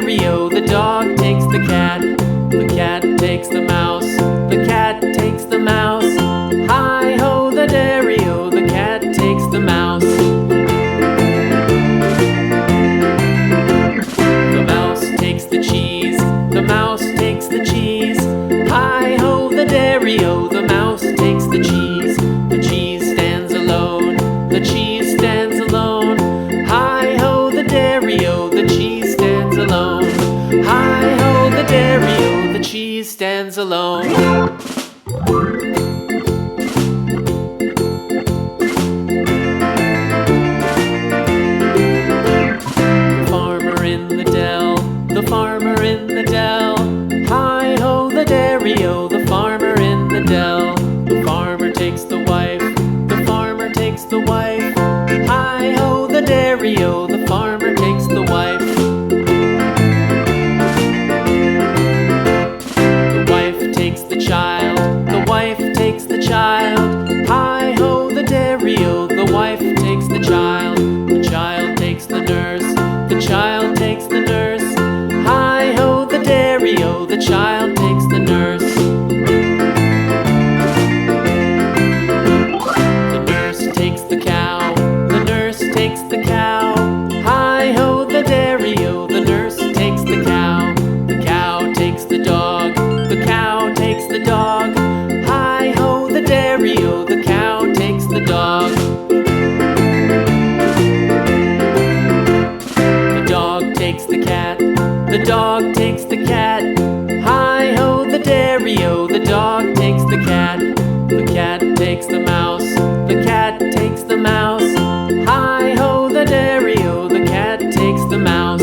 dairy-o, the dog takes the cat. The cat takes the mouse. The cat takes the mouse. Hi-ho, the dairy-o, the cat takes the mouse. The mouse takes the cheese. The mouse takes the cheese. Hi-ho, the dairy-o, the mouse takes the cheese. The cheese stands alone. The cheese stands alone. Hi-ho, the dairy-o, the cheese stands alone. Hi-ho, the dairy-o, the cheese stands alone. The farmer in the dell. The farmer in the dell. Hi-ho, the dairy-o, the farmer in the dell. The farmer takes the wife. The farmer takes the wife. Hi-ho, the dairy-o, the farmer takes the wife. The wife takes the child. The wife takes the child. Hi-ho, the dairy-o, the wife takes the child. The child takes the nurse. The child takes the nurse. Hi-ho, the dairy-o, the child takes the nurse. The nurse takes the cow. The nurse takes the cow. Hi-ho, the dairy-o, the nurse takes the cow. The cow takes the dog. The cow takes the dog. Hi-ho, the dairy-o, the cow takes the dog. The dog takes the cat. The dog takes the cat. Hi-ho, the dairy-o, the dog takes the cat. The cat takes the mouse. The cat takes the mouse. Hi-ho, the dairy-o, the cat takes the mouse.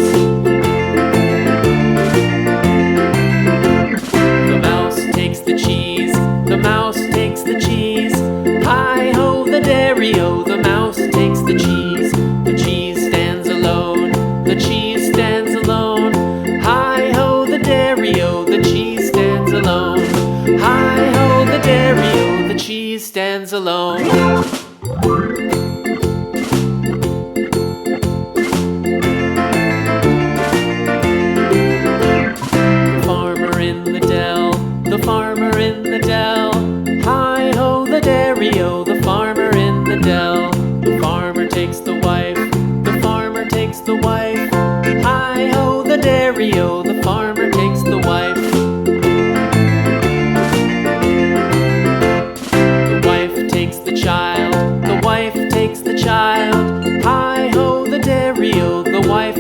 The mouse takes the cheese. The mouse takes the cheese. Hi-ho, the dairy-o, the mouse takes the cheese. The cheese stands alone. The cheese stands alone. Hi-ho, the dairy-o, the cheese stands alone. Hi-ho, the dairy-o, the cheese stands alone. The farmer in the dell. The farmer in the dell. Hi-ho, the dairy-o, the farmer in the dell. The farmer takes the wife. The farmer takes the wife. Hi-ho, the dairy-o, the farmer takes the wife. The wife takes the child. The wife takes the child. Hi-ho, the dairy-o, the wife